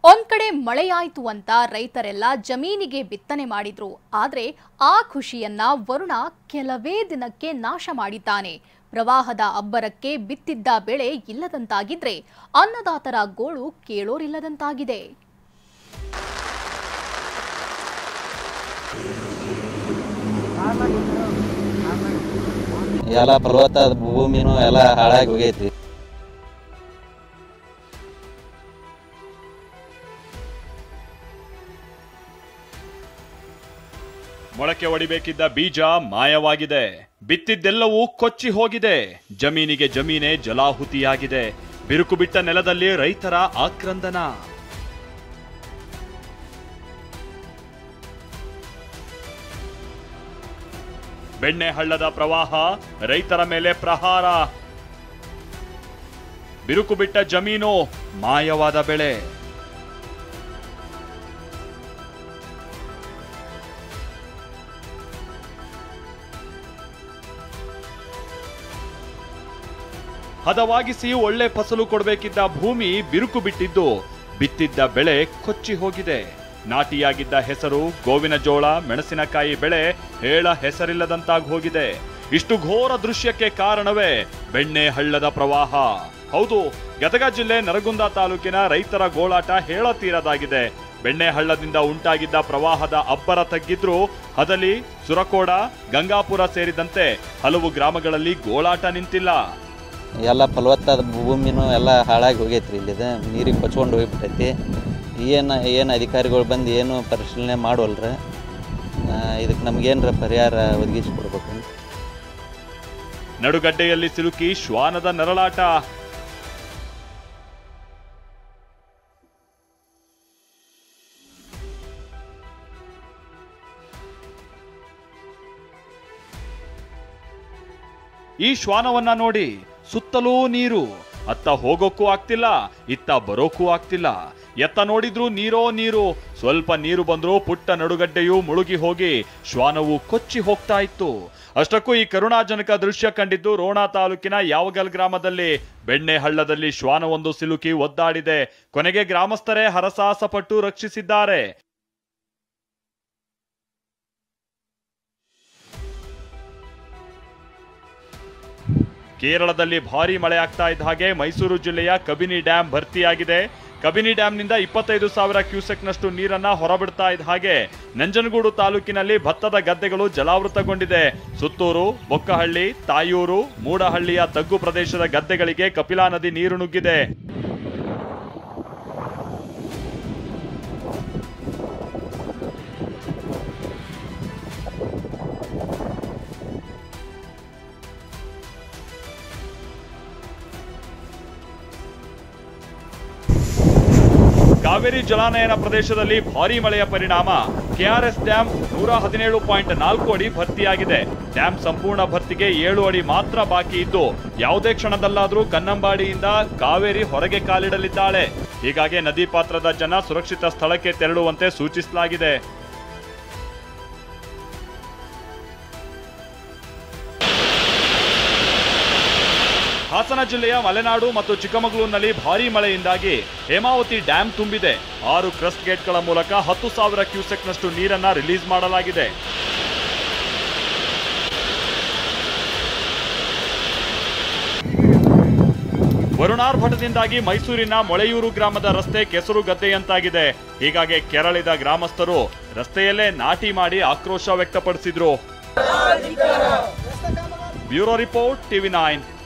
ಒಂದ್ ಕಡೆ ಮಳೆಯಾಯಿತು ಅಂತ ರೈತರೆಲ್ಲ ಜಮೀನಿಗೆ ಬಿತ್ತನೆ ಮಾಡಿದ್ರು. ಆದ್ರೆ ಆ ಖುಷಿಯನ್ನ ವರುಣ ಕೆಲವೇ ದಿನಕ್ಕೆ ನಾಶ ಮಾಡಿದ್ದಾನೆ. ಪ್ರವಾಹದ ಅಬ್ಬರಕ್ಕೆ ಬಿತ್ತಿದ್ದ ಬೆಳೆ ಇಲ್ಲದಂತಾಗಿದ್ರೆ ಅನ್ನದಾತರ ಗೋಳು ಕೇಳೋರಿಲ್ಲದಂತಾಗಿದೆ. ಎಲ್ಲ ಫಲವತ್ತಾದ ಭೂಮಿನೂ ಎಲ್ಲ ಹಾಳಾಗಿ ಹೋಗೈತಿ. ಮೊಳಕೆ ಒಡಿಬೇಕಿದ್ದ ಬೀಜ ಮಾಯವಾಗಿದೆ. ಬಿತ್ತಿದ್ದೆಲ್ಲವೂ ಕೊಚ್ಚಿ ಹೋಗಿದೆ. ಜಮೀನಿಗೆ ಜಮೀನೇ ಜಲಾಹುತಿಯಾಗಿದೆ. ಬಿರುಕು ಬಿಟ್ಟ ನೆಲದಲ್ಲಿ ರೈತರ ಆಕ್ರಂದನ. ಬೆಣ್ಣೆ ಹಳ್ಳದ ಪ್ರವಾಹ ರೈತರ ಮೇಲೆ ಪ್ರಹಾರ. ಬಿರುಕು ಬಿಟ್ಟ ಜಮೀನು, ಮಾಯವಾದ ಬೆಳೆ. ಹದವಾಗಿಸಿ ಒಳ್ಳೆ ಫಸಲು ಕೊಡಬೇಕಿದ್ದ ಭೂಮಿ ಬಿರುಕು ಬಿಟ್ಟಿದ್ದು ಬಿತ್ತಿದ್ದ ಬೆಳೆ ಕೊಚ್ಚಿ ಹೋಗಿದೆ. ನಾಟಿಯಾಗಿದ್ದ ಹೆಸರು, ಗೋವಿನ ಜೋಳ, ಮೆಣಸಿನಕಾಯಿ ಬೆಳೆ ಹೇಳ ಹೆಸರಿಲ್ಲದಂತಾಗಿ ಹೋಗಿದೆ. ಇಷ್ಟು ಘೋರ ದೃಶ್ಯಕ್ಕೆ ಕಾರಣವೇ ಬೆಣ್ಣೆ ಹಳ್ಳದ ಪ್ರವಾಹ. ಹೌದು, ಗದಗ ಜಿಲ್ಲೆ ನರಗುಂದ ತಾಲೂಕಿನ ರೈತರ ಗೋಳಾಟ ಹೇಳತೀರದಾಗಿದೆ. ಬೆಣ್ಣೆ ಹಳ್ಳದಿಂದ ಉಂಟಾಗಿದ್ದ ಪ್ರವಾಹದ ಅಬ್ಬರ ತಗ್ಗಿದ್ರೂ ಹದಲಿ, ಸುರಕೋಡ, ಗಂಗಾಪುರ ಸೇರಿದಂತೆ ಹಲವು ಗ್ರಾಮಗಳಲ್ಲಿ ಗೋಳಾಟ ನಿಂತಿಲ್ಲ. ಎಲ್ಲ ಫಲವತ್ತಾದ ಭೂಮಿನೂ ಎಲ್ಲ ಹಾಳಾಗಿ ಹೋಗೈತ್ರಿ. ಇಲ್ಲಿದ ನೀರಿಗೆ ಕೊಚ್ಕೊಂಡು ಹೋಗಿಬಿಟ್ಟೈತಿ. ಏನು ಅಧಿಕಾರಿಗಳು ಬಂದು ಏನು ಪರಿಶೀಲನೆ ಮಾಡೋಲ್ರ. ಇದಕ್ಕೆ ನಮಗೇನರ ಪರಿಹಾರ ಒದಗಿಸಿ ಕೊಡ್ಬೇಕು. ನಡುಗಡ್ಡೆಯಲ್ಲಿ ಸಿಲುಕಿ ಶ್ವಾನದ ನರಳಾಟ. ಈ ಶ್ವಾನವನ್ನ ನೋಡಿ, ಸುತ್ತಲೂ ನೀರು. ಅತ್ತ ಹೋಗೋಕ್ಕೂ ಆಗ್ತಿಲ್ಲ, ಇತ್ತ ಬರೋಕ್ಕೂ ಆಗ್ತಿಲ್ಲ. ಎತ್ತ ನೋಡಿದ್ರೂ ನೀರೋ ನೀರು. ಸ್ವಲ್ಪ ನೀರು ಬಂದ್ರೂ ಪುಟ್ಟ ನಡುಗಡ್ಡೆಯೂ ಮುಳುಗಿ ಹೋಗಿ ಶ್ವಾನವು ಕೊಚ್ಚಿ ಹೋಗ್ತಾ ಇತ್ತು. ಅಷ್ಟಕ್ಕೂ ಈ ಕರುಣಾಜನಕ ದೃಶ್ಯ ಕಂಡಿದ್ದು ರೋಣ ತಾಲೂಕಿನ ಯಾವಗಲ್ ಗ್ರಾಮದಲ್ಲಿ. ಬೆಣ್ಣೆ ಹಳ್ಳದಲ್ಲಿ ಶ್ವಾನವೊಂದು ಸಿಲುಕಿ ಒದ್ದಾಡಿದೆ. ಕೊನೆಗೆ ಗ್ರಾಮಸ್ಥರೇ ಹರಸಾಹಸ ಪಟ್ಟು ರಕ್ಷಿಸಿದ್ದಾರೆ. ಕೇರಳದಲ್ಲಿ ಭಾರೀ ಮಳೆ ಆಗ್ತಾ ಇದ್ದ ಹಾಗೆ ಮೈಸೂರು ಜಿಲ್ಲೆಯ ಕಬಿನಿ ಡ್ಯಾಂ ಭರ್ತಿಯಾಗಿದೆ. ಕಬಿನಿ ಡ್ಯಾಂನಿಂದ 25,000 ಕ್ಯೂಸೆಕ್ನಷ್ಟು ನೀರನ್ನ ಹೊರಬಿಡ್ತಾ ಇದ್ದ ಹಾಗೆ ನಂಜನಗೂಡು ತಾಲೂಕಿನಲ್ಲಿ ಭತ್ತದ ಗದ್ದೆಗಳು ಜಲಾವೃತಗೊಂಡಿದೆ. ಸುತ್ತೂರು, ಬೊಕ್ಕಹಳ್ಳಿ, ತಾಯೂರು, ಮೂಡಹಳ್ಳಿಯ ತಗ್ಗು ಪ್ರದೇಶದ ಗದ್ದೆಗಳಿಗೆ ಕಪಿಲಾ ನದಿ ನೀರು ನುಗ್ಗಿದೆ. ಕಾವೇರಿ ಜಲಾನಯನ ಪ್ರದೇಶದಲ್ಲಿ ಭಾರೀ ಮಳೆಯ ಪರಿಣಾಮ ಕೆಆರ್ಎಸ್ ಡ್ಯಾಂ 117.4 ಅಡಿ ಭರ್ತಿಯಾಗಿದೆ. ಡ್ಯಾಂ ಸಂಪೂರ್ಣ ಭರ್ತಿಗೆ 7 ಅಡಿ ಮಾತ್ರ ಬಾಕಿ ಇದ್ದು ಯಾವುದೇ ಕ್ಷಣದಲ್ಲಾದರೂ ಕನ್ನಂಬಾಡಿಯಿಂದ ಕಾವೇರಿ ಹೊರಗೆ ಕಾಲಿಡಲಿದ್ದಾಳೆ. ಹೀಗಾಗಿ ನದಿ ಪಾತ್ರದ ಜನ ಸುರಕ್ಷಿತ ಸ್ಥಳಕ್ಕೆ ತೆರಳುವಂತೆ ಸೂಚಿಸಲಾಗಿದೆ. ಹಾಸನ ಜಿಲ್ಲೆಯ ಮಲೆನಾಡು ಮತ್ತು ಚಿಕ್ಕಮಗಳೂರಿನಲ್ಲಿ ಭಾರೀ ಮಳೆಯಿಂದಾಗಿ ಹೇಮಾವತಿ ಡ್ಯಾಂ ತುಂಬಿದೆ. 6 ಕ್ರಸ್ಟ್ ಗೇಟ್ಗಳ ಮೂಲಕ 10,000 ಕ್ಯೂಸೆಕ್ನಷ್ಟು ನೀರನ್ನ ರಿಲೀಸ್ ಮಾಡಲಾಗಿದೆ. ವರುಣಾರ್ಭಟದಿಂದಾಗಿ ಮೈಸೂರಿನ ಮೊಳೆಯೂರು ಗ್ರಾಮದ ರಸ್ತೆ ಕೆಸರು ಗದ್ದೆಯಂತಾಗಿದೆ. ಹೀಗಾಗಿ ಕೆರಳಿದ ಗ್ರಾಮಸ್ಥರು ರಸ್ತೆಯಲ್ಲೇ ನಾಟಿ ಮಾಡಿ ಆಕ್ರೋಶ ವ್ಯಕ್ತಪಡಿಸಿದ್ರು. Bureau report, TV9.